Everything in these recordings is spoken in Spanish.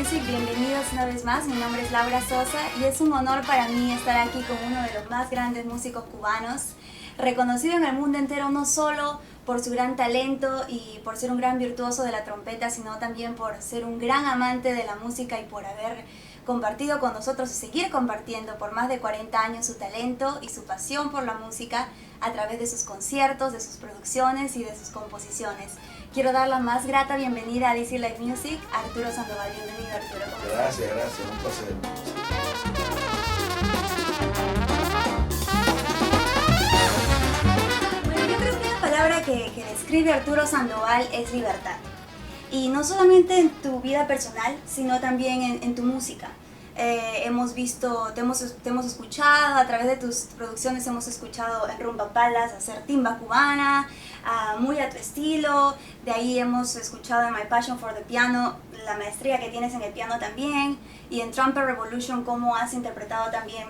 Music, bienvenidos una vez más. Mi nombre es Laura Sosa y es un honor para mí estar aquí con uno de los más grandes músicos cubanos, reconocido en el mundo entero no solo por su gran talento y por ser un gran virtuoso de la trompeta, sino también por ser un gran amante de la música y por haber compartido con nosotros y seguir compartiendo por más de 40 años su talento y su pasión por la música a través de sus conciertos, de sus producciones y de sus composiciones. Quiero dar la más grata bienvenida a DC Live Music, Arturo Sandoval. Bienvenido, Arturo. Gracias, un placer. Bueno, yo creo que una palabra que describe a Arturo Sandoval es libertad. Y no solamente en tu vida personal, sino también en tu música. Hemos visto, te hemos escuchado, a través de tus producciones hemos escuchado en Rumba Palace hacer timba cubana, muy a tu estilo. De ahí hemos escuchado en My Passion for the Piano la maestría que tienes en el piano también, y en Trumpet Revolution cómo has interpretado también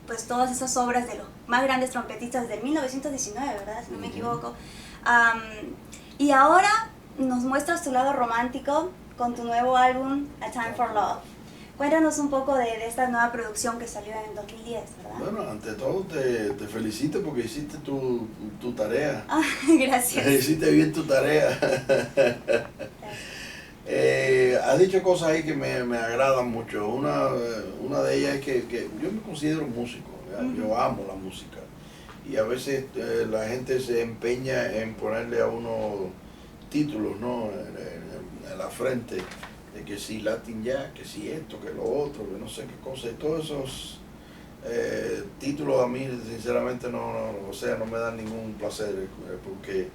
pues todas esas obras de los más grandes trompetistas del 1919, ¿verdad? Si no me equivoco. Y ahora nos muestras tu lado romántico con tu nuevo álbum, A Time for Love. Cuéntanos un poco de esta nueva producción que salió en 2010, ¿verdad? Bueno, ante todo te felicito porque hiciste tu tarea. Gracias. Hiciste bien tu tarea. Has dicho cosas ahí que me agradan mucho. Una de ellas es que yo me considero músico, yo amo la música. Y a veces la gente se empeña en ponerle a uno títulos, ¿no? En la frente. De que si Latin Jazz, que si esto, que lo otro, que no sé qué cosa, y todos esos títulos a mí sinceramente no me dan ningún placer, porque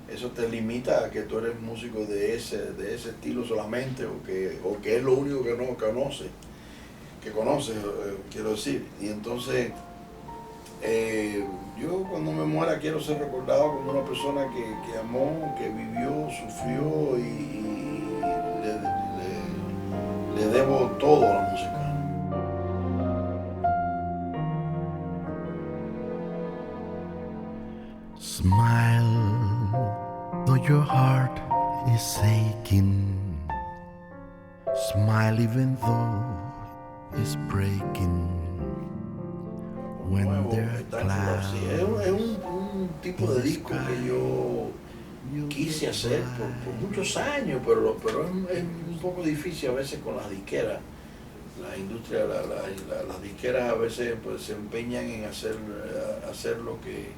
eso te limita a que tú eres músico de ese estilo solamente, o que es lo único que no conoces, quiero decir. Y entonces yo cuando me muera quiero ser recordado como una persona que amó, que vivió, sufrió y le debo todo a la música. Smile, though your heart is aching. Smile even though it's breaking. When there are clouds. Es un tipo de disco que yo quise hacer por muchos años, pero es un poco difícil a veces con las disqueras. La industria, las disqueras a veces pues, se empeñan en hacer lo que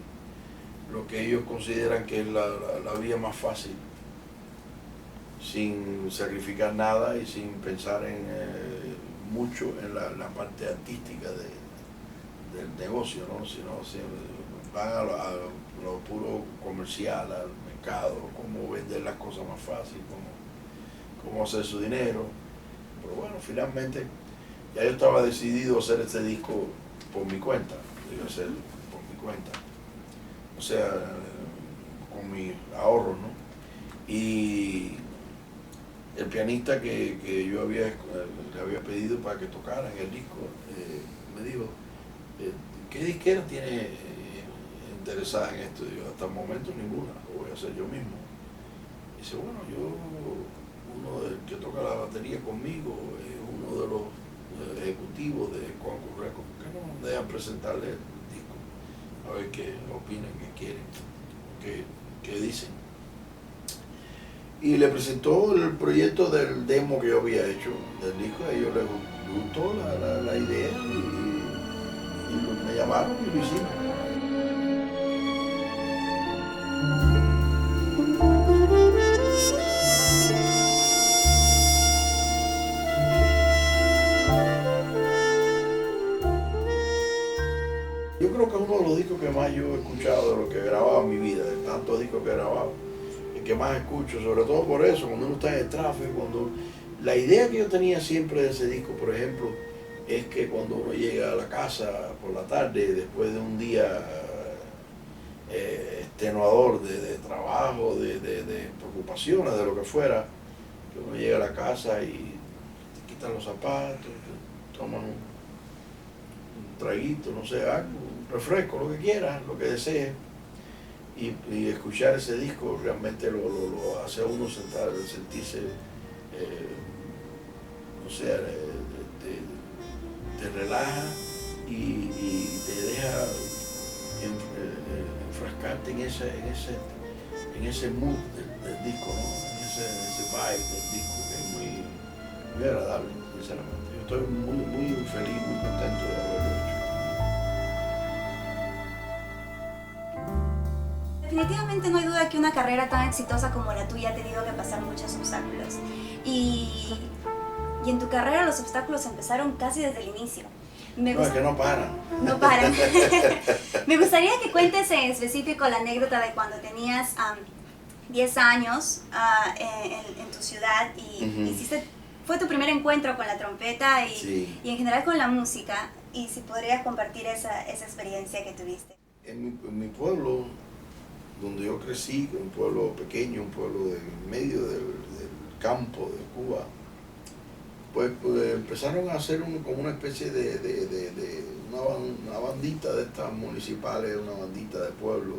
ellos consideran que es la vía más fácil, sin sacrificar nada y sin pensar mucho en la parte artística del negocio, ¿no? Sino van a lo puro comercial, al mercado, cómo vender las cosas más fácil, cómo hacer su dinero. Pero bueno, finalmente ya yo estaba decidido a hacer este disco por mi cuenta, iba a hacerlo por mi cuenta, o sea, con mis ahorros, ¿no? Y el pianista que yo le había pedido para que tocara en el disco, me dijo, ¿qué disquera tiene interesada en esto? Digo, hasta el momento ninguna, lo voy a hacer yo mismo. Y dice, bueno, uno del que toca la batería conmigo es uno de los ejecutivos de Concord Records. ¿Por qué no dejan presentarle el disco? A ver qué opinan, qué quieren, qué dicen. Y le presentó el proyecto del demo que yo había hecho del disco. A ellos les gustó la idea y me llamaron y lo hicimos. Yo creo que es uno de los discos que más yo he escuchado de lo que he grabado en mi vida, de tantos discos que he grabado, el que más escucho, sobre todo por eso, cuando uno está en el tráfico, la idea que yo tenía siempre de ese disco, por ejemplo, es que cuando uno llega a la casa por la tarde, después de un día extenuador de trabajo, de preocupaciones, de lo que fuera, que uno llega a la casa y te quitan los zapatos, te toman un traguito, no sé, algo, un refresco, lo que quieras, lo que desees, y escuchar ese disco realmente lo hace a uno sentirse O sea, te relaja y te deja enfrascarte en ese mood del disco, ¿no? En ese vibe del disco que es muy agradable, sinceramente. Yo estoy muy feliz, muy contento de haberlo hecho. Definitivamente no hay duda que una carrera tan exitosa como la tuya ha tenido que pasar muchos obstáculos. Y en tu carrera los obstáculos empezaron casi desde el inicio. Es que no paran. No paran. Me gustaría que cuentes en específico la anécdota de cuando tenías 10 años en tu ciudad y fue tu primer encuentro con la trompeta y en general con la música. Y si podrías compartir esa experiencia que tuviste. En mi pueblo, donde yo crecí, un pueblo pequeño, un pueblo en medio del campo de Cuba, pues empezaron a hacer como una especie de una bandita de estas municipales, una bandita de pueblo,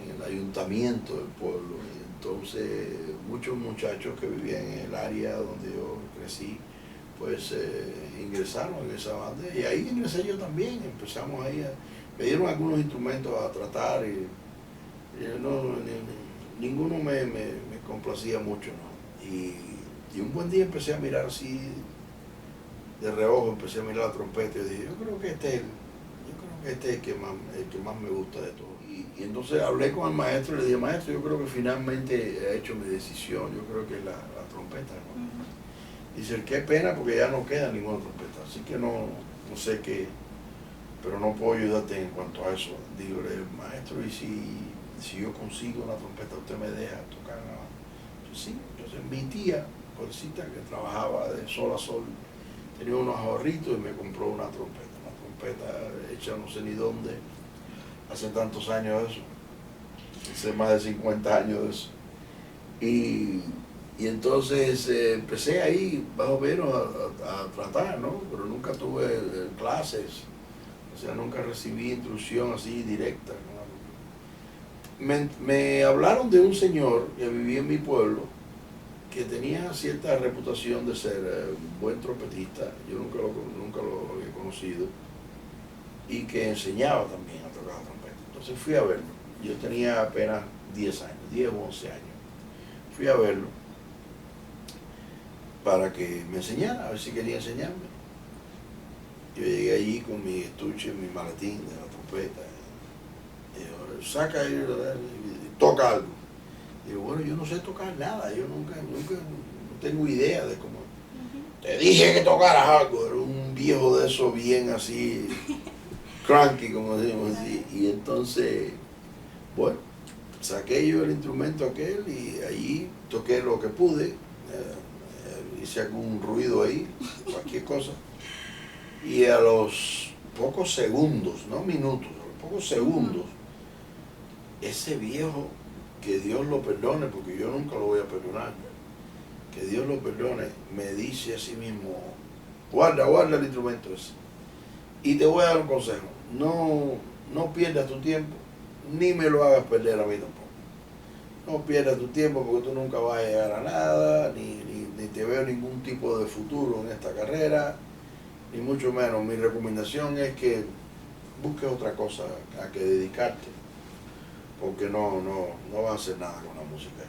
en el ayuntamiento del pueblo. Y entonces muchos muchachos que vivían en el área donde yo crecí, pues ingresaron en esa banda y ahí ingresé yo también. Empezamos ahí, me dieron algunos instrumentos a tratar y ninguno me complacía mucho, ¿no? Y un buen día empecé a mirar así de reojo, empecé a mirar la trompeta y dije, yo creo que este es el que más me gusta de todo. Y entonces hablé con el maestro y le dije, maestro, yo creo que finalmente he hecho mi decisión, yo creo que es la trompeta, ¿no? Dice, qué pena porque ya no queda ninguna trompeta, así que no sé qué, pero no puedo ayudarte en cuanto a eso. Digo, maestro, y si yo consigo una trompeta, usted me deja tocar la banda. Pues sí, entonces mi tía, pobrecita, que trabajaba de sol a sol, tenía unos ahorritos y me compró una trompeta hecha no sé ni dónde, hace tantos años de eso, hace más de 50 años de eso. Y entonces empecé ahí más o menos a tratar, ¿no? Pero nunca tuve clases, o sea, nunca recibí instrucción así directa, ¿no? Me hablaron de un señor que vivía en mi pueblo, que tenía cierta reputación de ser un buen trompetista, yo nunca lo había conocido, y que enseñaba también a tocar la trompeta. Entonces fui a verlo, yo tenía apenas 10 o 11 años. Fui a verlo para que me enseñara, a ver si quería enseñarme. Yo llegué allí con mi estuche, mi maletín de la trompeta, y yo, saca ahí, y toca algo. Digo, bueno, yo no sé tocar nada, yo nunca no tengo idea de cómo. Te dije que tocaras algo, era un viejo de eso bien así, cranky, como decimos así. Y entonces, bueno, saqué yo el instrumento aquel y allí toqué lo que pude, hice algún ruido ahí, cualquier cosa. Y a los pocos segundos, no minutos, a los pocos segundos, ese viejo, que Dios lo perdone, porque yo nunca lo voy a perdonar, que Dios lo perdone, me dice a sí mismo, guarda el instrumento ese. Y te voy a dar un consejo, no pierdas tu tiempo, ni me lo hagas perder a mí tampoco. No pierdas tu tiempo porque tú nunca vas a llegar a nada, ni te veo ningún tipo de futuro en esta carrera, ni mucho menos. Mi recomendación es que busques otra cosa a que dedicarte, porque no vas a hacer nada con la música.